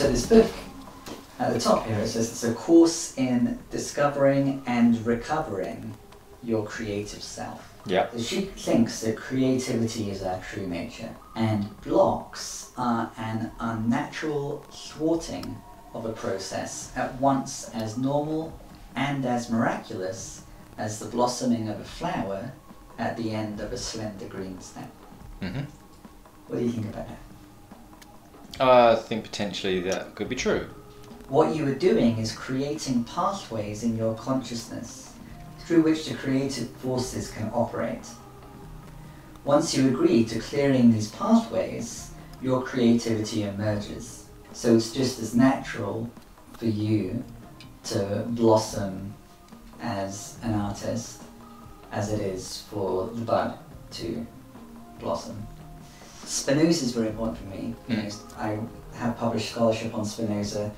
So this book, at the top here, it says it's a course in discovering and recovering your creative self. Yeah. She thinks that creativity is our true nature, and blocks are an unnatural thwarting of a process at once as normal and as miraculous as the blossoming of a flower at the end of a slender green stem. Mm-hmm. What do you think about that? I think potentially that could be true. What you are doing is creating pathways in your consciousness through which the creative forces can operate. Once you agree to clearing these pathways, your creativity emerges. So it's just as natural for you to blossom as an artist as it is for the bud to blossom. Spinoza is very important for me. I have published scholarship on Spinoza,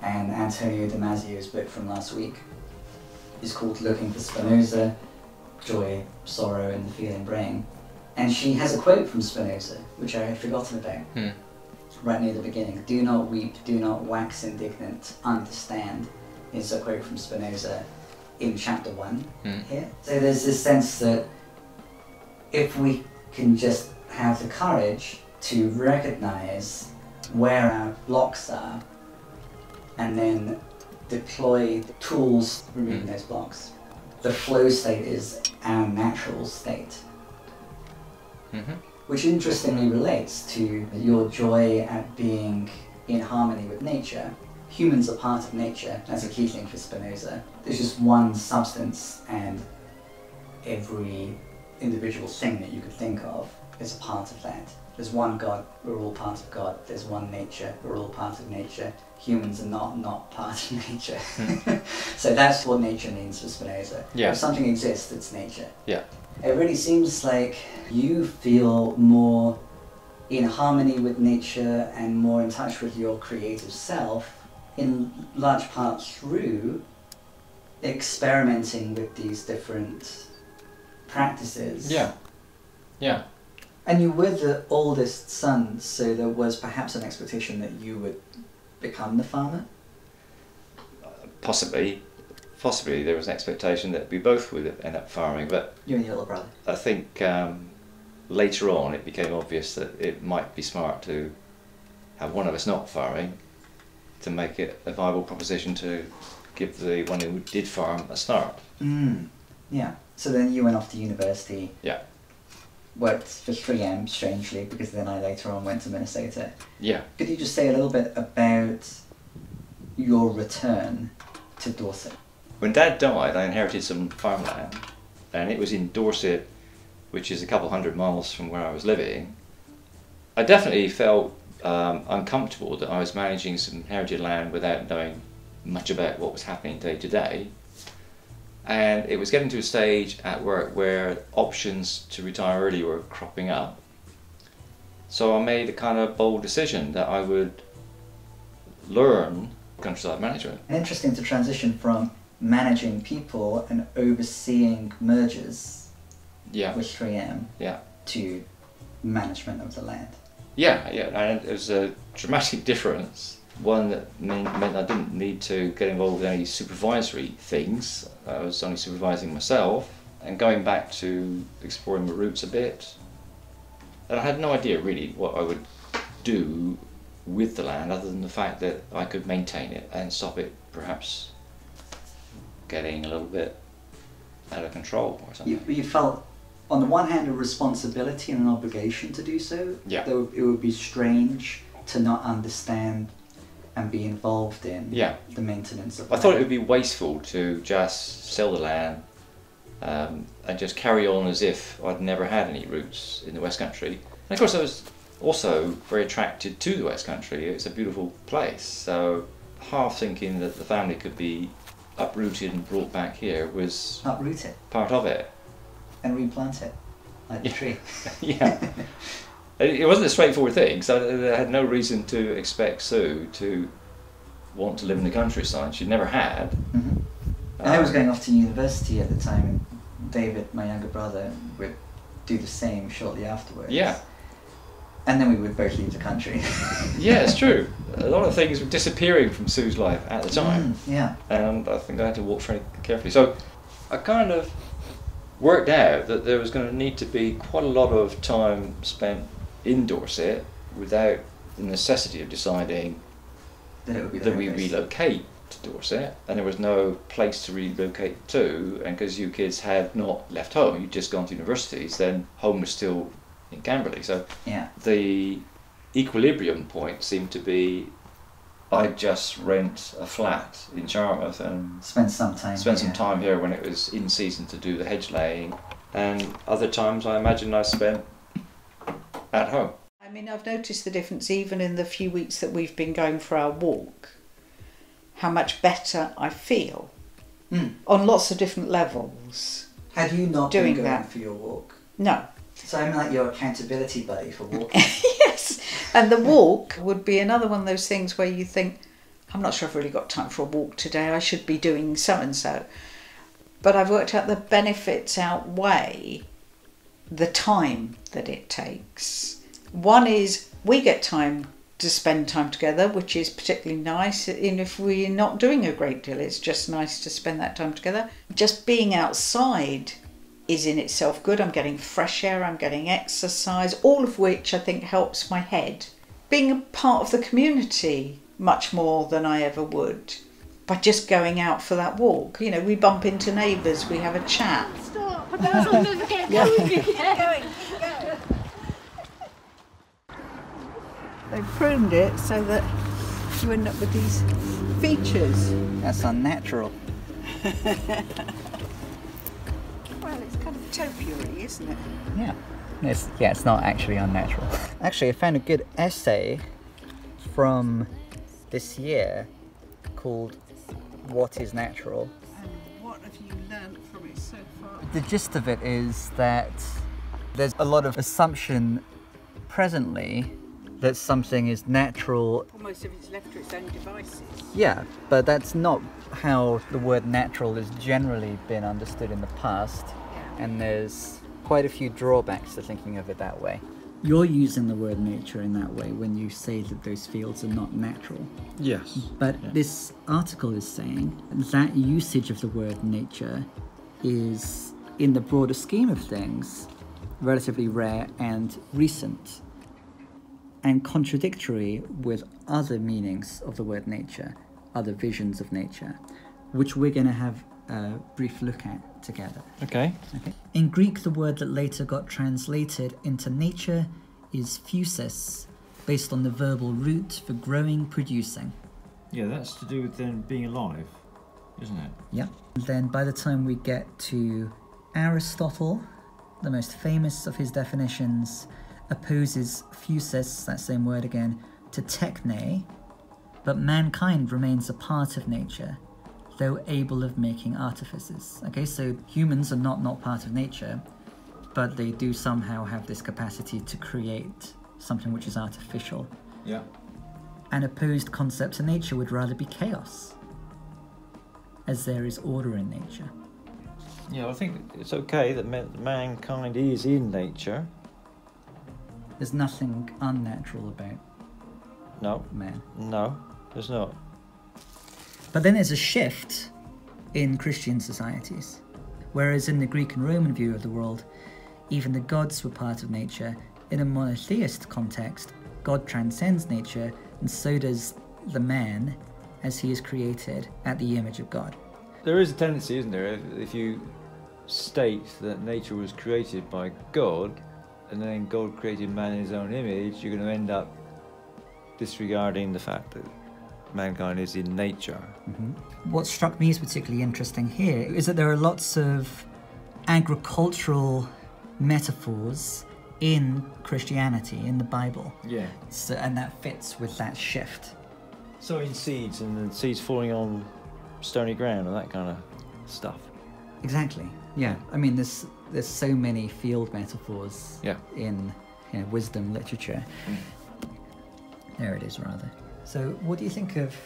and Antonio Damasio's book from last week is called Looking for Spinoza, Joy, Sorrow and the Feeling Brain. And she has a quote from Spinoza, which I had forgotten about, right near the beginning. Do not weep, do not wax indignant, understand, is a quote from Spinoza in chapter 1 here. So there's this sense that if we can just have the courage to recognize where our blocks are and then deploy the tools removing those blocks. The flow state is our natural state, which interestingly relates to your joy at being in harmony with nature. Humans are part of nature. That's a key thing for Spinoza. There's just one substance, and every individual thing that you could think of is a part of that. There's one God, we're all part of God. There's one nature, we're all part of nature. Humans are not part of nature. So that's what nature means for Spinoza. Yeah. If something exists, it's nature. Yeah. It really seems like you feel more in harmony with nature and more in touch with your creative self, in large part through experimenting with these different practices. Yeah. Yeah. And you were the oldest son, so there was perhaps an expectation that you would become the farmer? Possibly there was an expectation that we both would end up farming, but You and your little brother. I think later on it became obvious that it might be smart to have one of us not farming, to make it a viable proposition to give the one who did farm a start. Yeah. So then you went off to university. Yeah. Worked for 3M, strangely, because then I later on went to Minnesota. Yeah. Could you just say a little bit about your return to Dorset? When Dad died, I inherited some farmland, and it was in Dorset, which is a couple hundred miles from where I was living. I definitely felt uncomfortable that I was managing some inherited land without knowing much about what was happening day to day. And it was getting to a stage at work where options to retire early were cropping up. So I made a kind of bold decision that I would learn countryside management. Interesting to transition from managing people and overseeing mergers with 3M to management of the land. Yeah, and it was a dramatic difference. One that meant I didn't need to get involved with any supervisory things. I was only supervising myself and going back to exploring my roots a bit. And I had no idea really what I would do with the land other than the fact that I could maintain it and stop it perhaps getting a little bit out of control or something. You felt on the one hand a responsibility and an obligation to do so. Yeah. Though it would be strange to not understand and be involved in the maintenance of I thought it would be wasteful to just sell the land and just carry on as if I'd never had any roots in the West Country. And of course I was also very attracted to the West Country. It's a beautiful place, so half thinking that the family could be uprooted and brought back here was uproot it part of it. And replant it, like the tree. Yeah. It wasn't a straightforward thing, so I had no reason to expect Sue to want to live in the countryside. She'd never had. And I was going off to university at the time, and David, my younger brother, would do the same shortly afterwards. Yeah. And then we would both leave the country. Yeah, it's true. A lot of things were disappearing from Sue's life at the time. Yeah. And I think I had to walk very carefully. So I kind of worked out that there was going to need to be quite a lot of time spent in Dorset without the necessity of deciding That we relocate to Dorset, and there was no place to relocate to, and because you kids had not left home, you'd just gone to universities, then home was still in Camberley. So yeah. the equilibrium point seemed to be I'd just rent a flat in Charmouth and spend some time here when it was in season to do the hedge laying, and other times I imagine I spent at home. I mean, I've noticed the difference even in the few weeks that we've been going for our walk, how much better I feel on lots of different levels. Had you not doing been going that for your walk? No. So I'm like your accountability buddy for walking. Yes, and the walk would be another one of those things where you think, I'm not sure I've really got time for a walk today, I should be doing so and so. But I've worked out the benefits outweigh the time that it takes. One is we get time to spend time together, which is particularly nice. And if we're not doing a great deal, it's just nice to spend that time together. Just being outside is in itself good. I'm getting fresh air, I'm getting exercise, all of which I think helps my head. Being a part of the community much more than I ever would by just going out for that walk. You know, we bump into neighbours, we have a chat. Stop, I'll never get going again. They've pruned it so that you end up with these features. That's unnatural. Well, it's kind of topiary, isn't it? Yeah. It's not actually unnatural. Actually, I found a good essay from this year called What is Natural? And what have you learned from it so far? The gist of it is that there's a lot of assumption presently that something is natural. Almost if it's left to its own devices. Yeah, but that's not how the word natural has generally been understood in the past, and there's quite a few drawbacks to thinking of it that way. You're using the word nature in that way when you say that those fields are not natural. Yes. But this article is saying that usage of the word nature is, in the broader scheme of things, relatively rare and recent, and contradictory with other meanings of the word nature, other visions of nature, which we're going to have a brief look at together. Okay. In Greek, the word that later got translated into nature is physis, based on the verbal root for growing, producing. Yeah, that's to do with then being alive, isn't it? Yeah. Then by the time we get to Aristotle, the most famous of his definitions, opposes physis, that same word again, to techne, but mankind remains a part of nature, though able of making artifices. Okay, so humans are not part of nature, but they do somehow have this capacity to create something which is artificial. Yeah. An opposed concept to nature would rather be chaos, as there is order in nature. Yeah, I think it's okay that mankind is in nature. There's nothing unnatural about man. No, there's not. But then there's a shift in Christian societies. Whereas in the Greek and Roman view of the world, even the gods were part of nature, in a monotheist context, God transcends nature, and so does the man as he is created at the image of God. There is a tendency, isn't there, if you state that nature was created by God, and then God created man in his own image, you're going to end up disregarding the fact that mankind is in nature. Mm-hmm. What struck me as particularly interesting here is that there are lots of agricultural metaphors in Christianity, in the Bible. Yeah. So, and that fits with that shift. Sowing seeds and the seeds falling on stony ground and that kind of stuff. Exactly. Yeah. I mean, there's so many field metaphors in wisdom literature. There it is, rather. So what do you think of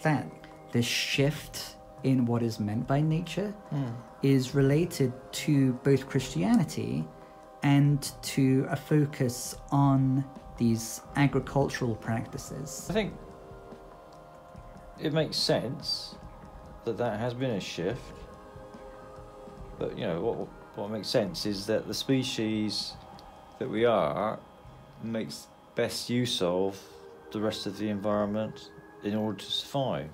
that? This shift in what is meant by nature is related to both Christianity and to a focus on these agricultural practices? I think it makes sense that has been a shift, but what makes sense is that the species that we are makes best use of the rest of the environment in order to survive,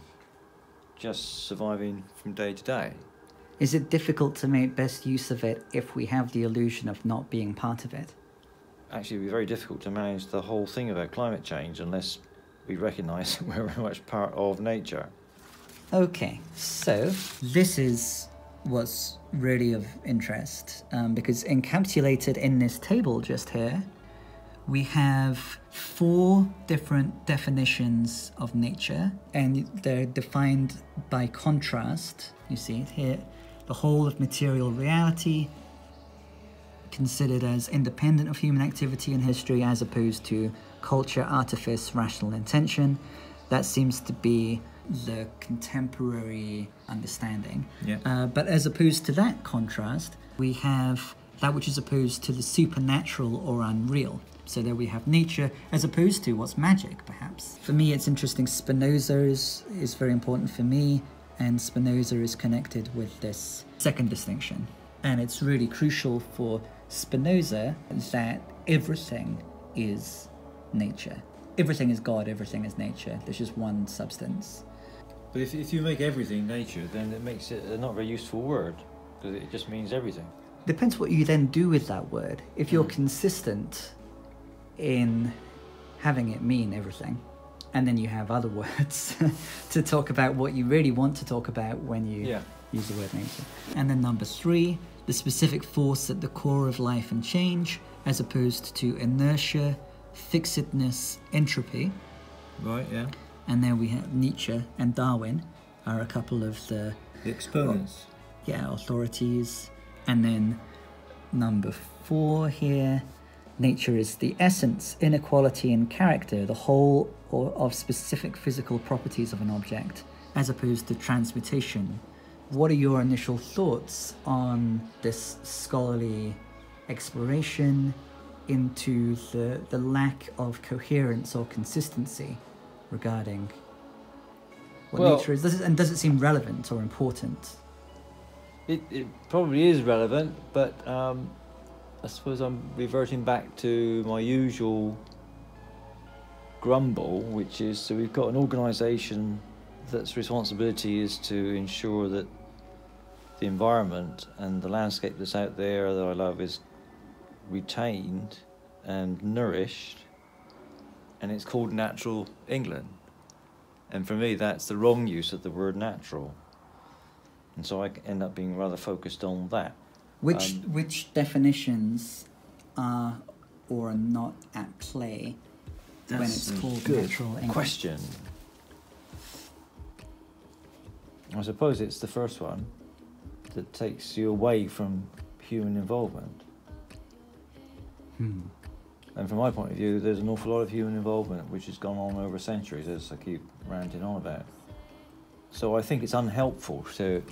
just surviving from day to day. Is it difficult to make best use of it if we have the illusion of not being part of it? Actually, it would be very difficult to manage the whole thing about climate change unless we recognise that we're very much part of nature. Okay, so this is what's really of interest, because encapsulated in this table just here, we have 4 different definitions of nature, and they're defined by contrast. You see it here. The whole of material reality, considered as independent of human activity and history, as opposed to culture, artifice, rational intention. That seems to be the contemporary understanding. Yeah. But as opposed to that contrast, we have that which is opposed to the supernatural or unreal. So there we have nature as opposed to what's magic, perhaps. For me, it's interesting. Spinoza is very important for me, and Spinoza is connected with this second distinction. And it's really crucial for Spinoza that everything is nature. Everything is God, everything is nature. There's just one substance. But if you make everything nature, then it makes it a not very useful word, because it just means everything. Depends what you then do with that word. If you're consistent in having it mean everything, and then you have other words to talk about what you really want to talk about when you use the word nature. And then number 3, the specific force at the core of life and change, as opposed to inertia, fixedness, entropy. Right, yeah. And then we have Nietzsche and Darwin are a couple of the exponents. Authorities. And then number 4 here, nature is the essence, inequality and character, the whole of specific physical properties of an object, as opposed to transmutation. What are your initial thoughts on this scholarly exploration into the lack of coherence or consistency regarding what nature is? Does it seem relevant or important? It probably is relevant, but I suppose I'm reverting back to my usual grumble, which is, so we've got an organisation that's responsibility is to ensure that the environment and the landscape that's out there that I love is retained and nourished, and it's called Natural England. And for me, that's the wrong use of the word natural. And so I end up being rather focused on that. Which definitions are or are not at play when it's called natural England? Question. I suppose it's the first one that takes you away from human involvement. And from my point of view, there's an awful lot of human involvement which has gone on over centuries, as I keep ranting on about. So I think it's unhelpful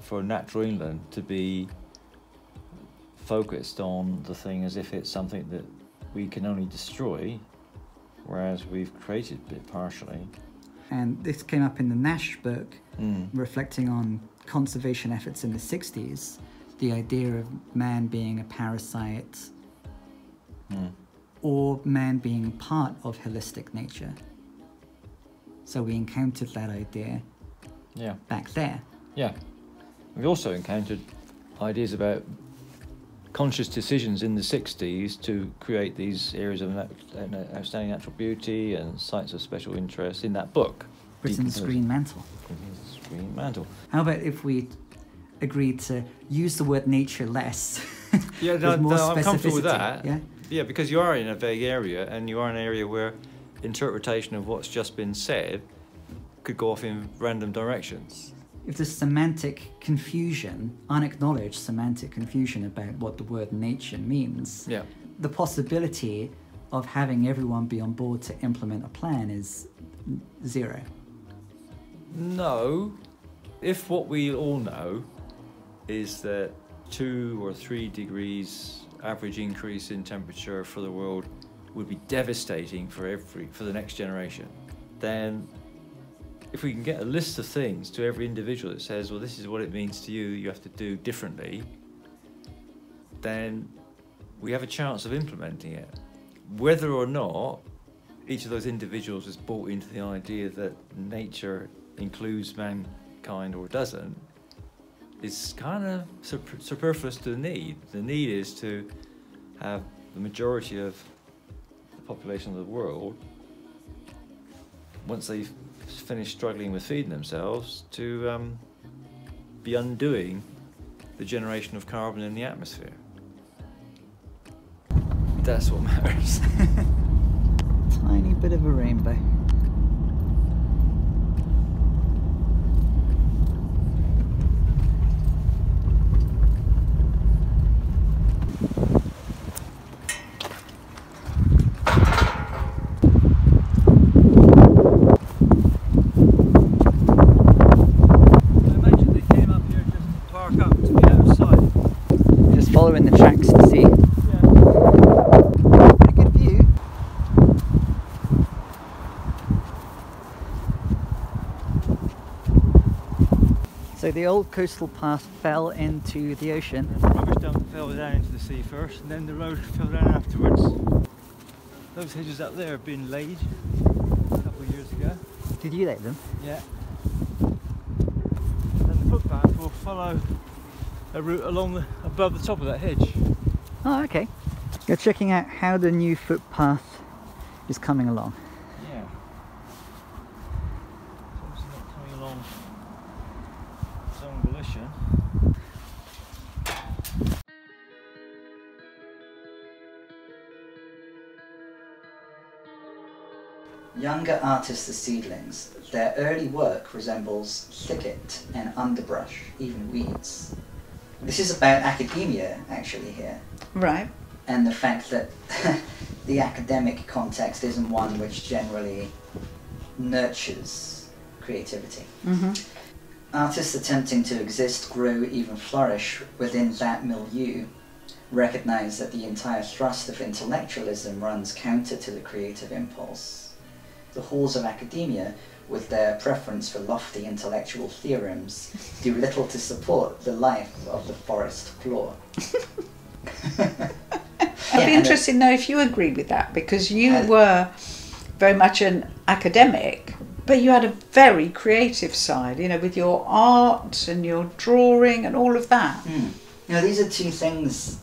for Natural England to be focused on the thing as if it's something that we can only destroy, whereas we've created it partially. And this came up in the Nash book, reflecting on conservation efforts in the 60s, the idea of man being a parasite or man being part of holistic nature. So we encountered that idea back there. Yeah. We've also encountered ideas about conscious decisions in the 60s to create these areas of outstanding natural beauty and sites of special interest in that book. Britain's Green Mantle. Britain's Green Mantle. How about if we agreed to use the word nature less? Yeah, more I'm comfortable with specificity, that. Yeah, because you are in a vague area, and you are in an area where interpretation of what's just been said could go off in random directions. If there's semantic confusion, unacknowledged semantic confusion about what the word nature means, the possibility of having everyone be on board to implement a plan is 0. No. If what we all know is that 2 or 3 degrees average increase in temperature for the world would be devastating for the next generation, then if we can get a list of things to every individual that says, well, this is what it means to you, you have to do differently, then we have a chance of implementing it. Whether or not each of those individuals is bought into the idea that nature includes mankind or doesn't is kind of superfluous to the need. The need is to have the majority of the population of the world, once they've finished struggling with feeding themselves, to be undoing the generation of carbon in the atmosphere. That's what matters. Tiny bit of a rainbow. Following the tracks to see. Yeah. Pretty good view. So the old coastal path fell into the ocean. The rubbish dump fell down into the sea first, and then the road fell down afterwards. Those hedges up there have been laid a couple of years ago. Did you lay them? Yeah. And the footpath will follow a route along above the top of that hedge. Oh, okay. You're checking out how the new footpath is coming along. Yeah. It's obviously not coming along its own volition. Younger artists are seedlings. Their early work resembles thicket and underbrush, even weeds. This is about academia, actually, here. Right. And the fact that the academic context isn't one which generally nurtures creativity. Mm-hmm. Artists attempting to exist, grow, even flourish within that milieu recognize that the entire thrust of intellectualism runs counter to the creative impulse. The halls of academia, with their preference for lofty intellectual theorems, do little to support the life of the forest floor. I'd be interested to know if you agree with that, because you were very much an academic, but you had a very creative side, you know, with your art and your drawing and all of that. You know, these are two things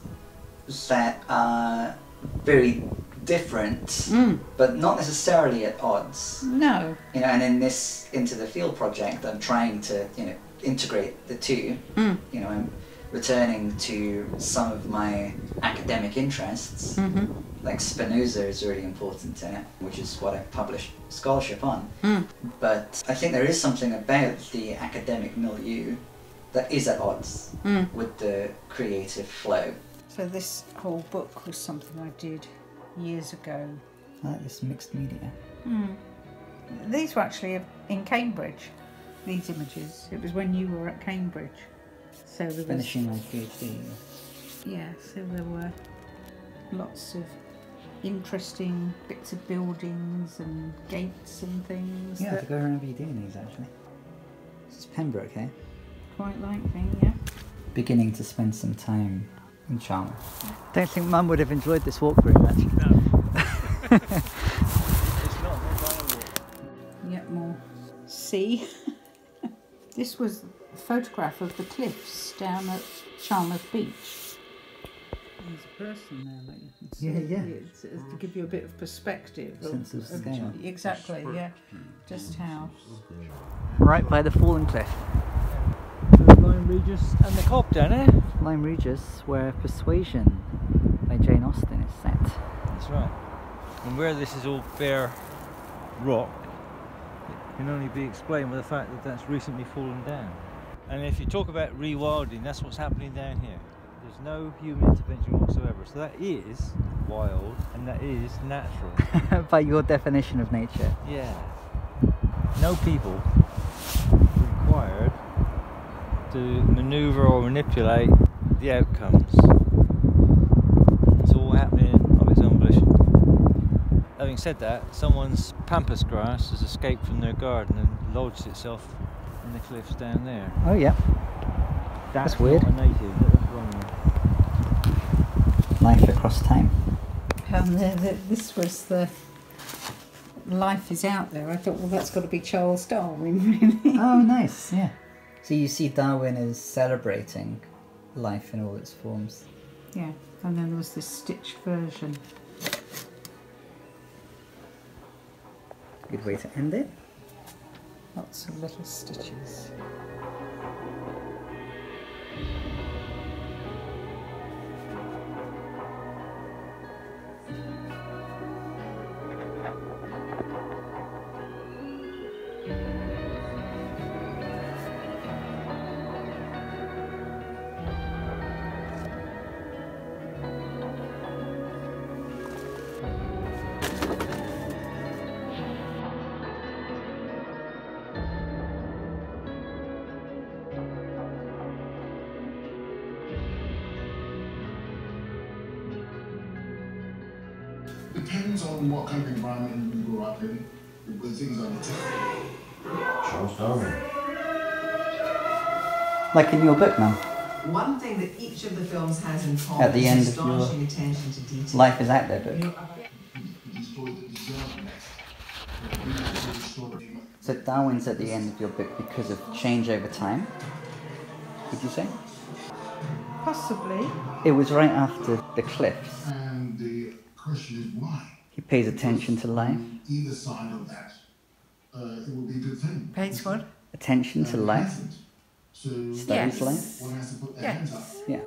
that are very different, but not necessarily at odds. No. You know, and in this Into the Field project, I'm trying to, you know, integrate the two. You know, I'm returning to some of my academic interests. Like Spinoza is really important in it, which is what I published scholarship on. But I think there is something about the academic milieu that is at odds with the creative flow. So this whole book was something I did years ago. I like this mixed media. These were actually in Cambridge, these images. It was when you were at Cambridge. So there was, Finishing my PhD. yeah, so there were lots of interesting bits of buildings and gates and things. Yeah, I that think I remember you doing these actually. This is Pembroke here. quite likely, yeah. Beginning to spend some time in Charmouth. Don't think Mum would have enjoyed this walk very much. No. It's not a walk. Yet more sea. This was a photograph of the cliffs down at Charmouth Beach. There's a person there that you can see. Yeah. It's to give you a bit of perspective. Sense of scale. Exactly, yeah. Just how. Right by the fallen cliff. Lyme Regis and the Cobb down there. Lyme Regis, where Persuasion by Jane Austen is set. That's right. And where this is all bare rock, it can only be explained by the fact that that's recently fallen down. And if you talk about rewilding, that's what's happening down here. There's no human intervention whatsoever. So that is wild and that is natural. By your definition of nature. Yeah. No people required to maneuver or manipulate the outcomes. It's all happening of its own volition. Having said that, someone's pampas grass has escaped from their garden and lodged itself in the cliffs down there. Oh yeah. That's weird. Not a native, that's wrong. Life across time. This was the life is out there. I thought, well, that's got to be Charles Darwin, really. Oh, nice, yeah. So you see Darwin is celebrating life in all its forms. Yeah, and then there was this stitched version. Good way to end it. Lots of little stitches. Depends on what kind of environment you grew up in, where things are different. Charles Darwin. Like in your book, Mum. One thing that each of the films has in common At the end is of your astonishing attention to detail. Life is Out There book. So Darwin's at the end of your book because of change over time, would you say? Possibly. It was right after the cliffs. And the question is why? He pays attention to life. Either side of that, it would be a good thing. Pays what? Attention to life. Hasn't. So Studies life. one has to put their hands up. Yeah.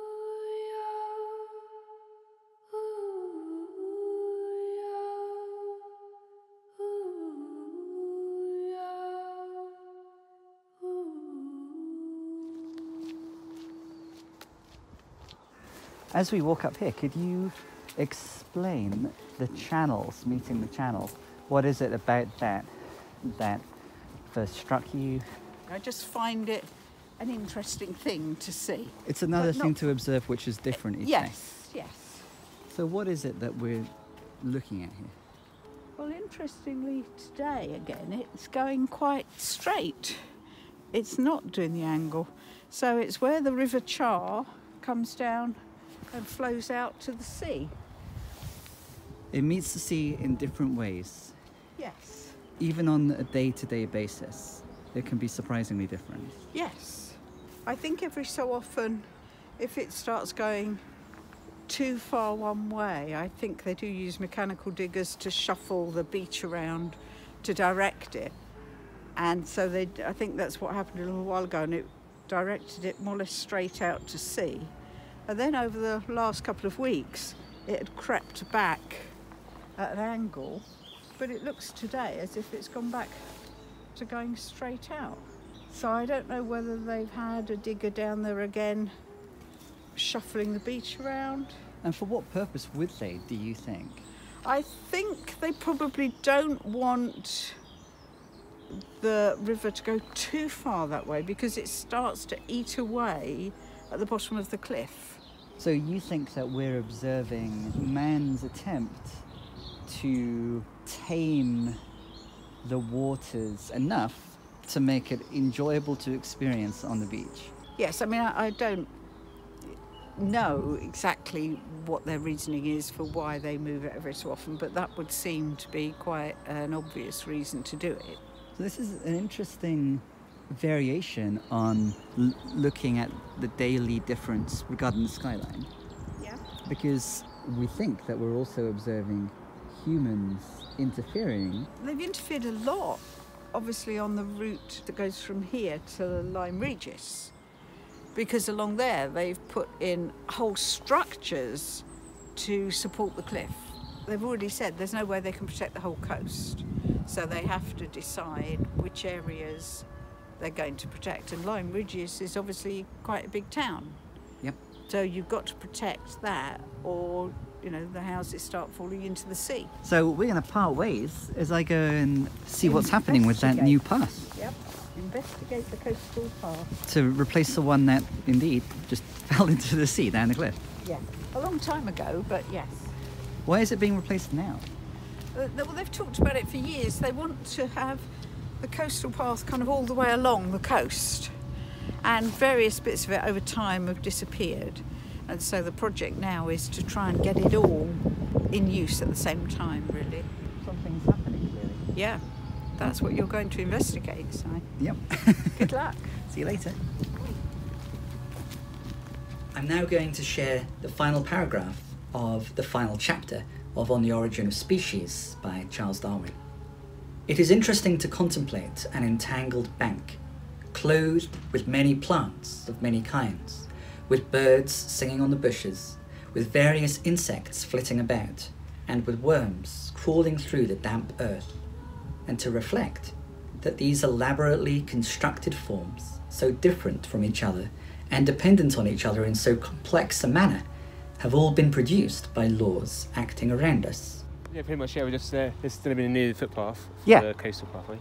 As we walk up here, could you explain the channels, meeting the channels? What is it about that first struck you? I just find it an interesting thing to see. It's another But thing not- to observe which is different each day. Yes, yes. So what is it that we're looking at here? Well, interestingly, today again, it's going quite straight. It's not doing the angle. So it's where the River Char comes down and flows out to the sea. It meets the sea in different ways. Yes, Even on a day-to-day basis, it can be surprisingly different. yes. I think every so often, if it starts going too far one way, I think they do use mechanical diggers to shuffle the beach around to direct it. And so I think that's what happened a little while ago, and it directed it more or less straight out to sea. And then over the last couple of weeks, it had crept back at an angle, but it looks today as if it's gone back to going straight out. So I don't know whether they've had a digger down there again, shuffling the beach around. And for what purpose would they, do you think? I think they probably don't want the river to go too far that way because it starts to eat away at the bottom of the cliff. So you think that we're observing man's attempt to tame the waters enough to make it enjoyable to experience on the beach? Yes, I mean, I don't know exactly what their reasoning is for why they move it every so often, but that would seem to be quite an obvious reason to do it. So this is an interesting variation on looking at the daily difference regarding the skyline. Yeah. Because we think that we're also observing humans interfering. They've interfered a lot, obviously, on the route that goes from here to Lyme Regis, because along there they've put in whole structures to support the cliff. They've already said there's no way they can protect the whole coast, so they have to decide which areas they're going to protect. And Lyme Regis is obviously quite a big town. Yep. So you've got to protect that, or the houses start falling into the sea. So we're going to part ways as I go and see what's happening with that new path. Yep. Investigate the coastal path. To replace the one that indeed just fell into the sea down the cliff. Yeah, a long time ago, but yes. Why is it being replaced now? Well, they've talked about it for years. They want to have the coastal path kind of all the way along the coast, and various bits of it over time have disappeared. And so the project now is to try and get it all in use at the same time, really. Something's happening, really. Yeah, that's what you're going to investigate, Si. Yep. Good luck. See you later. I'm now going to share the final paragraph of the final chapter of On the Origin of Species by Charles Darwin. It is interesting to contemplate an entangled bank, clothed with many plants of many kinds, with birds singing on the bushes, with various insects flitting about, and with worms crawling through the damp earth, and to reflect that these elaborately constructed forms, so different from each other and dependent on each other in so complex a manner, have all been produced by laws acting around us. Yeah, pretty much, yeah, we're just there's still been a near footpath for Yeah. the coastal pathway,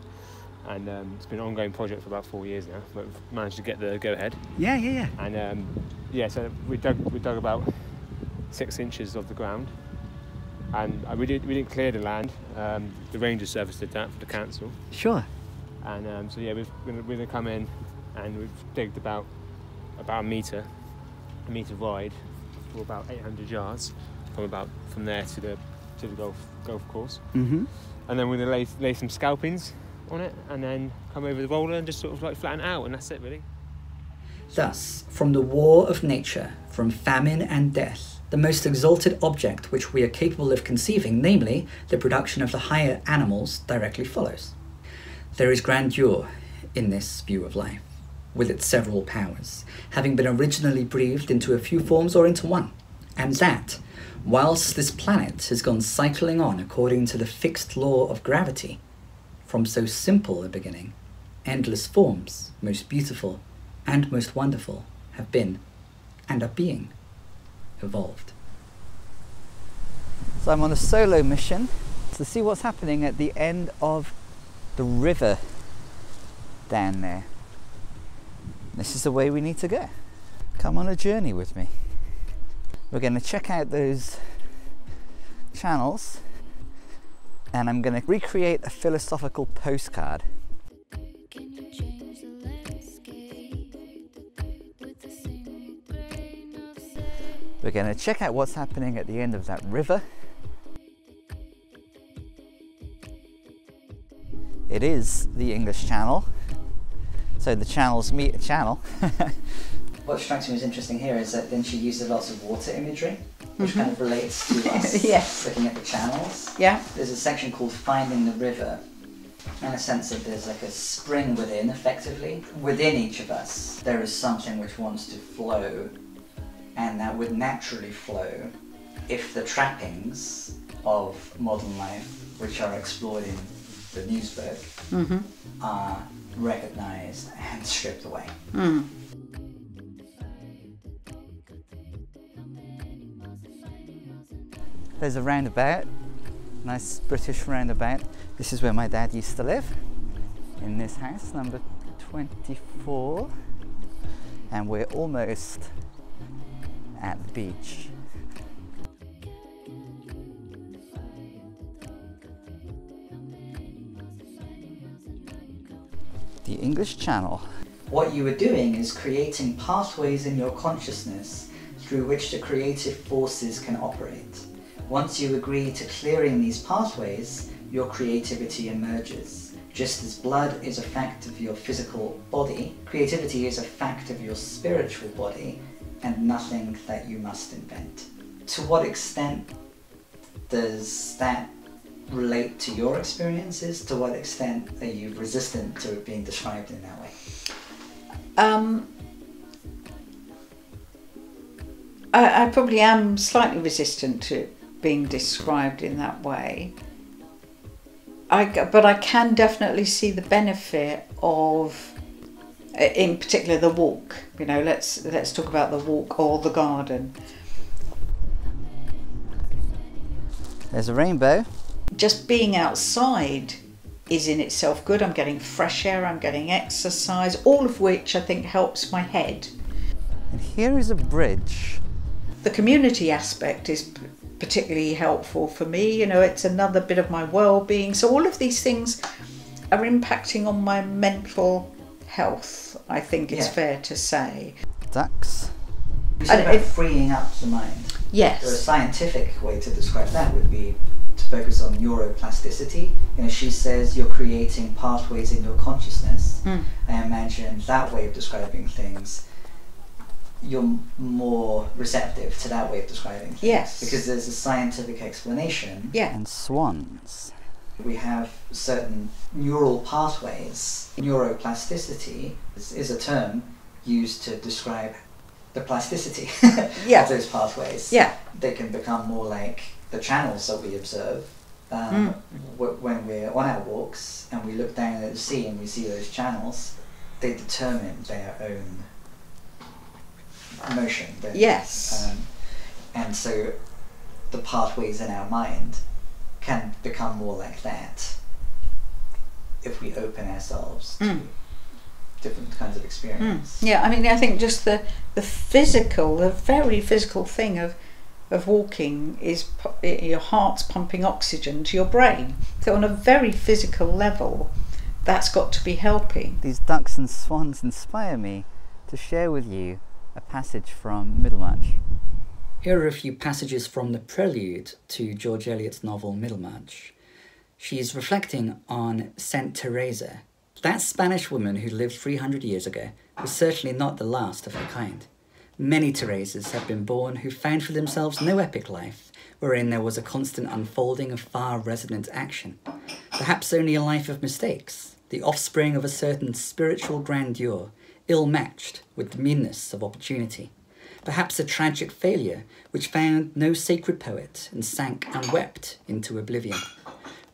and it's been an ongoing project for about 4 years now, but we've managed to get the go-ahead. Yeah. And yeah, so we dug about 6 inches of the ground, and we didn't clear the land. The Ranger Service did that for the council. Sure. And so yeah, we're gonna come in, and we've digged about a metre wide for about 800 yards from there to the golf course. Mm-hmm. And then we're gonna lay some scalpings on it, and then come over the roller and just sort of like flatten it out, and that's it really. Thus, from the war of nature, from famine and death, the most exalted object which we are capable of conceiving, namely the production of the higher animals, directly follows. There is grandeur in this view of life, with its several powers, having been originally breathed into a few forms or into one, and that, whilst this planet has gone cycling on according to the fixed law of gravity, from so simple a beginning, endless forms, most beautiful and most wonderful, have been, and are being, evolved. So I'm on a solo mission to see what's happening at the end of the river down there. This is the way we need to go. Come on a journey with me. We're going to check out those channels, and I'm going to recreate a philosophical postcard. We're going to check out what's happening at the end of that river. It is the English Channel, so the channels meet a channel. What strikes me as interesting here is that then she uses lots of water imagery, which kind of relates to us Yes. looking at the channels. Yeah. There's a section called Finding the River, and a sense that there's like a spring within, effectively. Within each of us, there is something which wants to flow, and that would naturally flow if the trappings of modern life, which are explored in the newsbook, are recognised and stripped away. There's a roundabout, nice British roundabout. This is where my dad used to live, in this house, number 24. And we're almost at the beach. The English Channel. What you are doing is creating pathways in your consciousness through which the creative forces can operate. Once you agree to clearing these pathways, your creativity emerges. Just as blood is a fact of your physical body, creativity is a fact of your spiritual body, and nothing that you must invent. To what extent does that relate to your experiences? To what extent are you resistant to it being described in that way? I probably am slightly resistant to it being described in that way. But I can definitely see the benefit of, in particular, the walk. You know, let's talk about the walk or the garden. There's a rainbow. Just being outside is in itself good. I'm getting fresh air, I'm getting exercise, all of which I think helps my head. And here is a bridge. The community aspect is particularly helpful for me. You know, it's another bit of my well-being. So all of these things are impacting on my mental health, I think it's fair to say. Ducks. You said about freeing up the mind. Yes. So a scientific way to describe that would be to focus on neuroplasticity. You know, she says you're creating pathways in your consciousness. I imagine that way of describing things, you're more receptive to that way of describing things. Yes. Because there's a scientific explanation. Yeah. And swans. We have certain neural pathways. Neuroplasticity is a term used to describe the plasticity of those pathways. Yeah. They can become more like the channels that we observe when we're on our walks and we look down at the sea and we see those channels. They determine their own motion. Yes. And so the pathways in our mind can become more like that if we open ourselves to different kinds of experience. Yeah, I mean, I think just the physical, the very physical thing of walking is your heart's pumping oxygen to your brain. So on a very physical level, that's got to be helping. These ducks and swans inspire me to share with you a passage from Middlemarch. Here are a few passages from the prelude to George Eliot's novel Middlemarch. She's reflecting on Saint Teresa. That Spanish woman who lived 300 years ago was certainly not the last of her kind. Many Teresas have been born who found for themselves no epic life, wherein there was a constant unfolding of far-resonant action. Perhaps only a life of mistakes, the offspring of a certain spiritual grandeur, ill-matched with the meanness of opportunity. Perhaps a tragic failure which found no sacred poet and sank unwept into oblivion.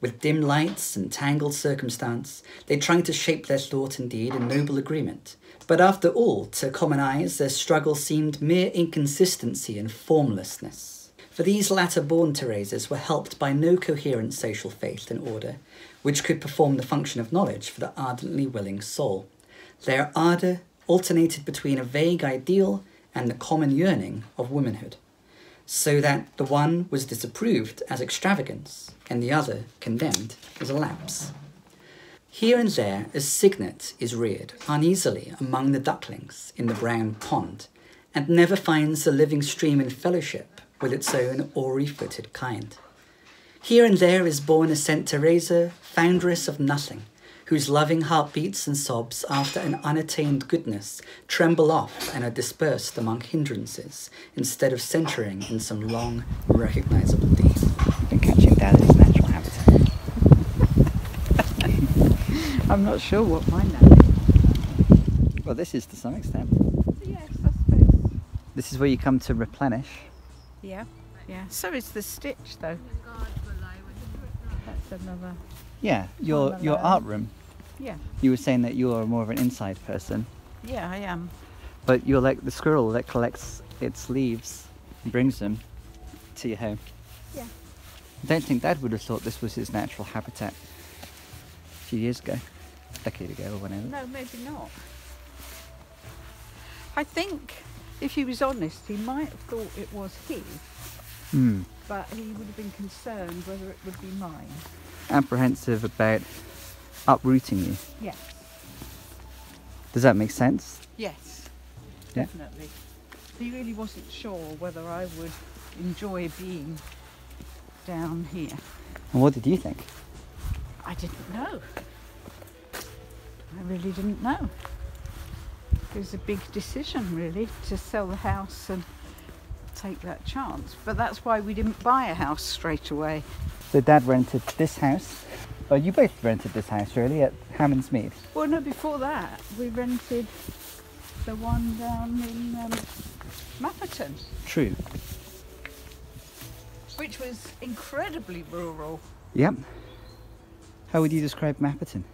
With dim lights and tangled circumstance, they tried to shape their thought and deed in noble agreement. But after all, to common eyes, their struggle seemed mere inconsistency and formlessness. For these latter-born Teresas were helped by no coherent social faith and order, which could perform the function of knowledge for the ardently willing soul. Their ardour alternated between a vague ideal and the common yearning of womanhood, so that the one was disapproved as extravagance and the other condemned as a lapse. Here and there a cygnet is reared uneasily among the ducklings in the brown pond, and never finds the living stream in fellowship with its own oary-footed kind. Here and there is born a Saint Teresa, foundress of nothing, whose loving heartbeats and sobs after an unattained goodness tremble off and are dispersed among hindrances instead of centering in some long, recognisable deed. You've been catching Dad in his natural habitat. I'm not sure what mine is. Well, this is to some extent. Yes, I suppose. This is where you come to replenish. Yeah, yeah. So is the stitch, though. That's another... Yeah, your art room. Yeah. You were saying that you're more of an inside person. Yeah, I am. But you're like the squirrel that collects its leaves and brings them to your home. Yeah. I don't think Dad would have thought this was his natural habitat a few years ago, a decade ago or whenever. No, maybe not. I think, if he was honest, he might have thought it was his, but he would have been concerned whether it would be mine. Apprehensive about uprooting you. Yes. Does that make sense? Yes, Yeah. definitely. He really wasn't sure whether I would enjoy being down here. And what did you think? I didn't know. I really didn't know. It was a big decision, really, to sell the house and take that chance. But that's why we didn't buy a house straight away. So Dad rented this house. Well, you both rented this house, really, at Hammond's Mead. Well, no, before that, we rented the one down in Mapperton, True. which was incredibly rural. Yep. How would you describe Mapperton?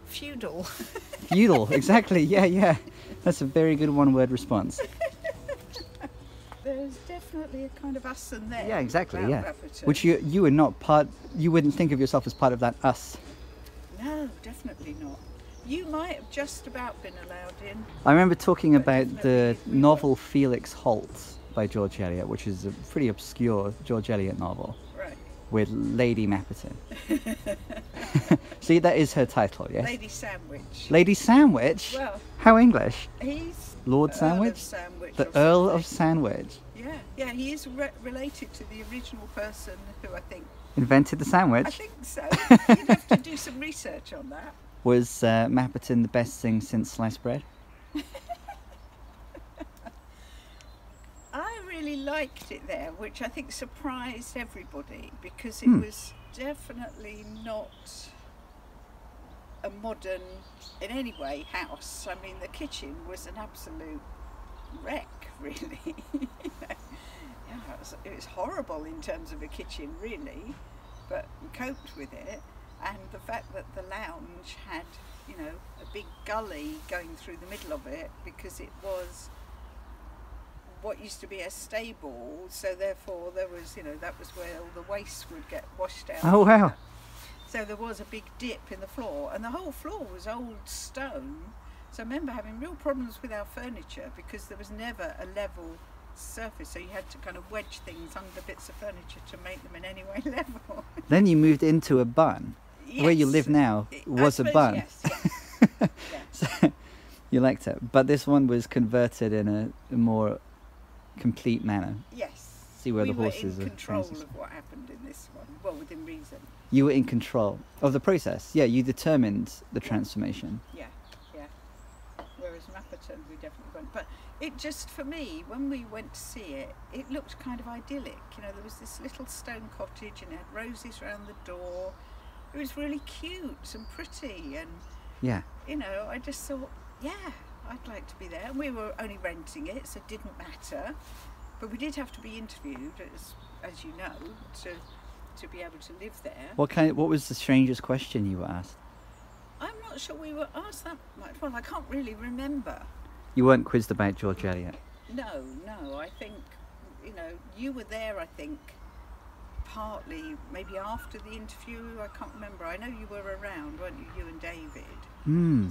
Feudal. Feudal, exactly, yeah. That's a very good one-word response. There's definitely definitely a kind of us and them. Yeah, exactly. about Yeah, Mapperton. which you were not part. You wouldn't think of yourself as part of that us. No, definitely not. You might have just about been allowed in. I remember talking But about the definitely we novel Felix Holt by George Eliot, which is a pretty obscure George Eliot novel, Right. with Lady Mapperton. See, that is her title, yes? Lady Sandwich. Lady Sandwich? Well, How English? he's Lord Earl Sandwich? of Sandwich The or Earl something. of Sandwich Yeah, he is related to the original person who I think. invented the I sandwich. think so. You'd have to do some research on that. Was Mapperton the best thing since sliced bread? I really liked it there, which I think surprised everybody because it was definitely not a modern, in any way, house. I mean, the kitchen was an absolute wreck, really. It was horrible in terms of a kitchen, really, but we coped with it. And the fact that the lounge had, you know, a big gully going through the middle of it because it was what used to be a stable, so therefore there was, you know, that was where all the waste would get washed out. Oh, wow. So there was a big dip in the floor, and the whole floor was old stone. So I remember having real problems with our furniture because there was never a level surface, so you had to kind of wedge things under bits of furniture to make them in any way level. Then you moved into a bun. Where you Yes. live now I was a suppose, bun. Yes, yes. Yeah. So you liked it. But this one was converted in a more complete manner. Yes. See where we the horses were are in control transiting. of what happened in this one, well, within reason. You were in control of the process. Yeah, you determined the transformation. Yeah, yeah. Whereas Mapperton, we definitely weren't. But it just, for me, when we went to see it, it looked kind of idyllic. You know, there was this little stone cottage and it had roses round the door. It was really cute and pretty, and Yeah. you know, I just thought, yeah, I'd like to be there. And we were only renting it, so it didn't matter. But we did have to be interviewed, as you know, to be able to live there. What was the strangest question you were asked? I'm not sure we were asked that much. Well, I can't really remember. You weren't quizzed about George Eliot. No, I think, you know, you were there, I think, partly maybe after the interview. I can't remember. I know you were around, weren't you and David?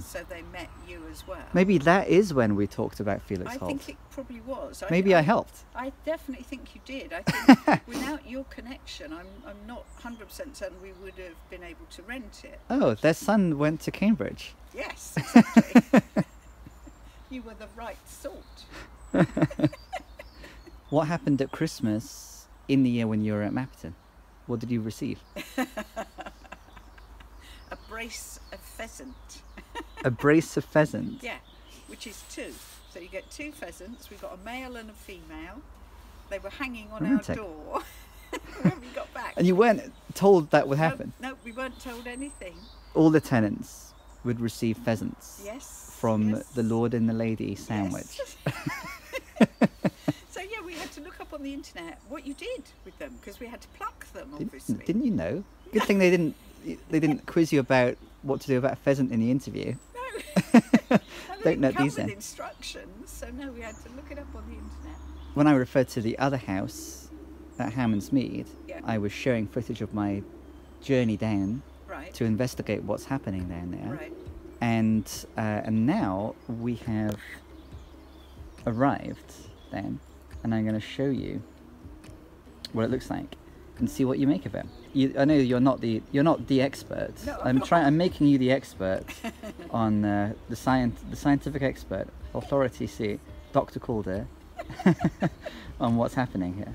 So they met you as well. Maybe that is when we talked about Felix I Holt. think it probably was. Maybe I helped. I definitely think you did. I think without your connection, I'm not 100% certain we would have been able to rent it. Oh, their son went to Cambridge. Yes, exactly. You were the right sort. What happened at Christmas in the year when you were at Mapperton? What did you receive? A brace of pheasant. A brace of pheasants. Yeah, which is 2. So you get 2 pheasants. We've got a male and a female. They were hanging on Romantic. our door when we got back. And you weren't told that would happen? No, we weren't told anything. All the tenants would receive pheasants Yes. from yes. the Lord and the Lady sandwich. Yes. So yeah, we had to look up on the internet what you did with them because we had to pluck them, obviously. Didn't you know? Good thing they didn't quiz you about what to do about a pheasant in the interview. No. Don't note come these with then. instructions, so no, we had to look it up on the internet. When I referred to the other house at Hammond's Mead, Yeah. I was showing footage of my journey down Right. to investigate what's happening down there. Right. And now we have arrived then, and I'm going to show you what it looks like and see what you make of it. I know you're not the expert. No, I'm making you the expert on the scientific expert, authority seat, Dr. Calder, on what's happening here.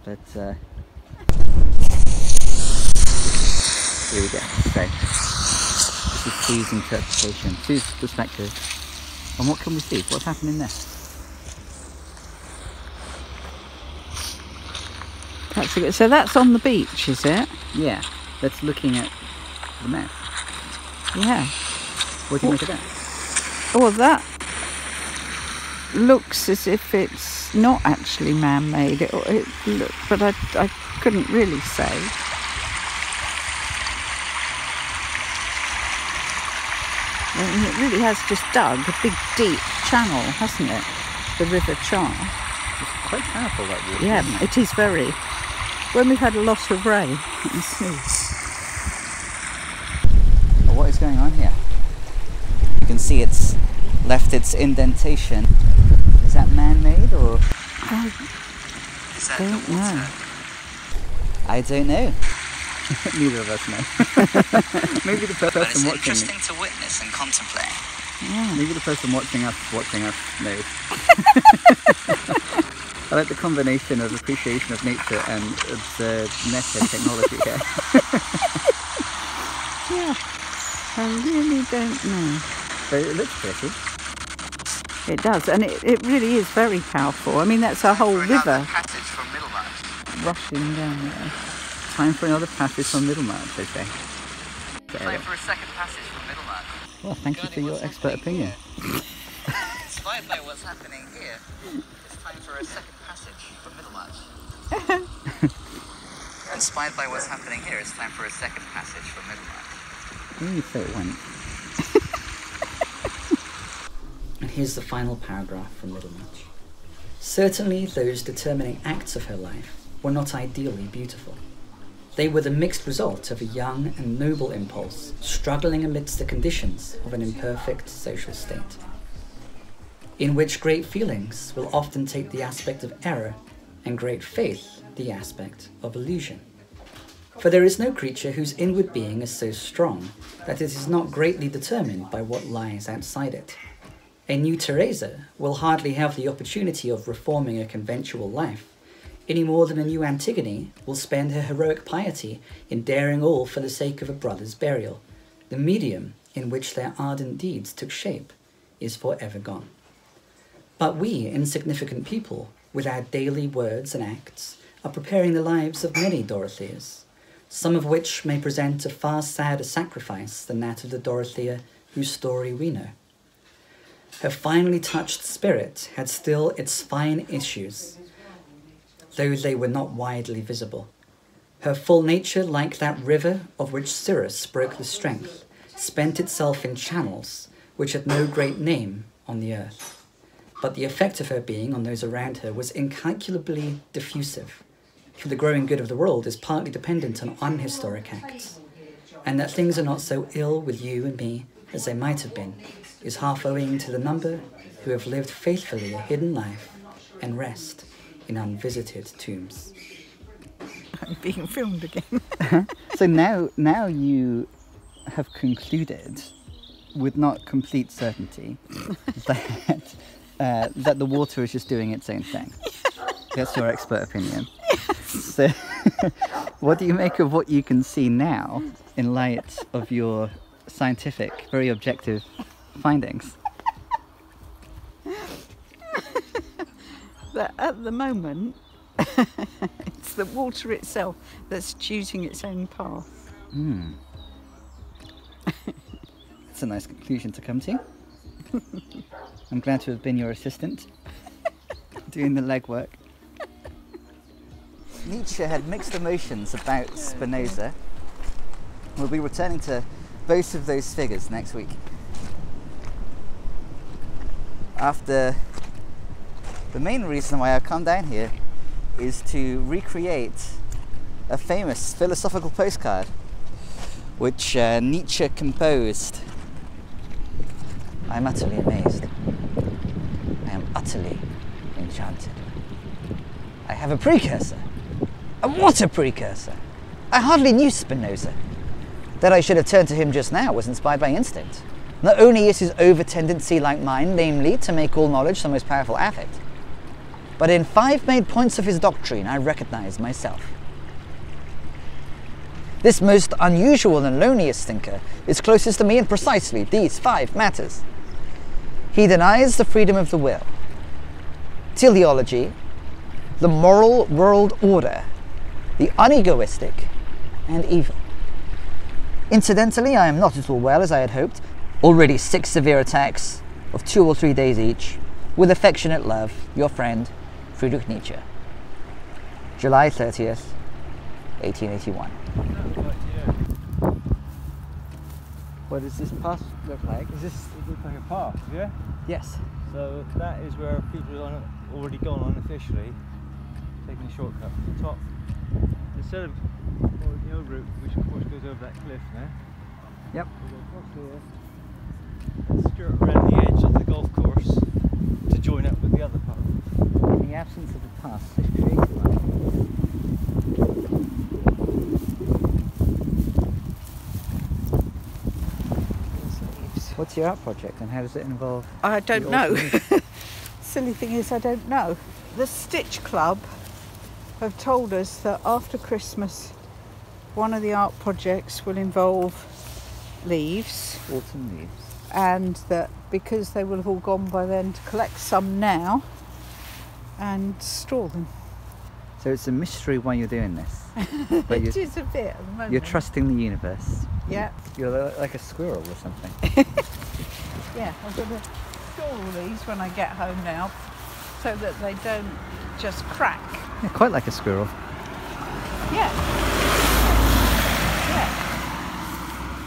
But here we go. So this is Sue's interpretation, Sue's perspective. And what can we see? What's happening there? So that's on the beach, is it? Yeah, that's looking at the map. Yeah. What do you make of that? Well, that looks as if it's not actually man-made. But I couldn't really say. I mean, it really has just dug a big, deep channel, hasn't it? The River Char. It's quite powerful, that water. Yeah, isn't it is very. When we've had a lot of rain, it's smooth. What is going on here? You can see it's left its indentation. Is that man-made or? I don't know. I don't know. Neither of us know. Maybe the person But it's watching. interesting to witness and contemplate. Maybe the person watching us knows. I like the combination of appreciation of nature and absurd meta technology here. Yeah, I really don't know. But it looks pretty. It does, and it really is very powerful. I mean, that's a whole river Passage from Middlemarch. rushing down there. Time for another passage from Middlemarch, they say. Time for a second passage from Middlemarch. Well, thank you for your expert opinion. Inspired by what's happening here, it's time for a second passage from Middlemarch. Inspired by what's happening here, it's time for a second passage from Middlemarch. So it went. And here's the final paragraph from Middlemarch. Certainly those determining acts of her life were not ideally beautiful. They were the mixed result of a young and noble impulse struggling amidst the conditions of an imperfect social state, in which great feelings will often take the aspect of error and great faith the aspect of illusion. For there is no creature whose inward being is so strong that it is not greatly determined by what lies outside it. A new Teresa will hardly have the opportunity of reforming a conventual life, any more than a new Antigone will spend her heroic piety in daring all for the sake of a brother's burial. The medium in which their ardent deeds took shape is forever gone. But we, insignificant people, with our daily words and acts, are preparing the lives of many Dorotheas, some of which may present a far sadder sacrifice than that of the Dorothea whose story we know. Her finely touched spirit had still its fine issues, though they were not widely visible. Her full nature, like that river of which Cyrus broke the strength, spent itself in channels which had no great name on the earth. But the effect of her being on those around her was incalculably diffusive, for the growing good of the world is partly dependent on unhistoric acts, and that things are not so ill with you and me as they might have been is half owing to the number who have lived faithfully a hidden life and rest in unvisited tombs. I'm being filmed again. So now you have concluded, with not complete certainty, that the water is just doing its own thing. That's your expert opinion. So, what do you make of what you can see now in light of your scientific, very objective findings? That at the moment, it's the water itself that's choosing its own path. That's a nice conclusion to come to. I'm glad to have been your assistant, doing the legwork. Nietzsche had mixed emotions about Spinoza. We'll be returning to both of those figures next week. After the main reason why I've come down here is to recreate a famous philosophical postcard which Nietzsche composed. I'm utterly amazed. I am utterly enchanted. I have a precursor. And what a precursor! I hardly knew Spinoza. That I should have turned to him just now was inspired by instinct. Not only is his over-tendency like mine, namely, to make all knowledge the most powerful affect, but in 5 main points of his doctrine I recognize myself. This most unusual and loneliest thinker is closest to me in precisely these 5 matters. He denies the freedom of the will, teleology, the moral world order, the unegoistic, and evil. Incidentally, I am not at all well as I had hoped. Already 6 severe attacks of 2 or 3 days each. With affectionate love, your friend, Friedrich Nietzsche. July 30th, 1881. What does this path look like? It looks like a path, yeah? Yes. So that is where people have already gone unofficially, taking a shortcut to the top. Instead of following the old route, which of course goes over that cliff now. Yep. We go across here, and skirt around the edge of the golf course to join up with the other path. In the absence of a path, they've created one. What's your art project and how does it involve? I don't know. Silly thing is, I don't know. The Stitch Club have told us that after Christmas, one of the art projects will involve leaves. Autumn leaves. And that because they will have all gone by then, to collect some now and store them. So it's a mystery why you're doing this. But It is a bit at the moment. You're trusting the universe. Yeah. You're like a squirrel or something. Yeah, I'm going to store all these when I get home now so that they don't just crack. Yeah, quite like a squirrel. Yeah. Yeah.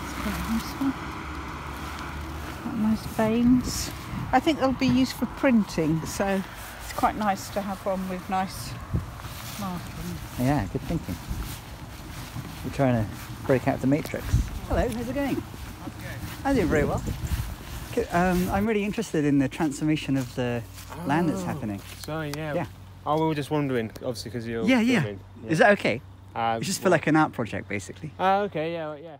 It's quite a nice one. Quite nice veins. I think they'll be used for printing, so it's quite nice to have one with nice marking. Yeah, good thinking. We're trying to break out the matrix. Hello, how's it going? I'm doing very well. I'm really interested in the transformation of the land that's happening. Sorry, yeah. Yeah. Oh, we were just wondering, obviously, because you're Yeah. filming. Is that okay? It's just for like an art project, basically. Okay, yeah.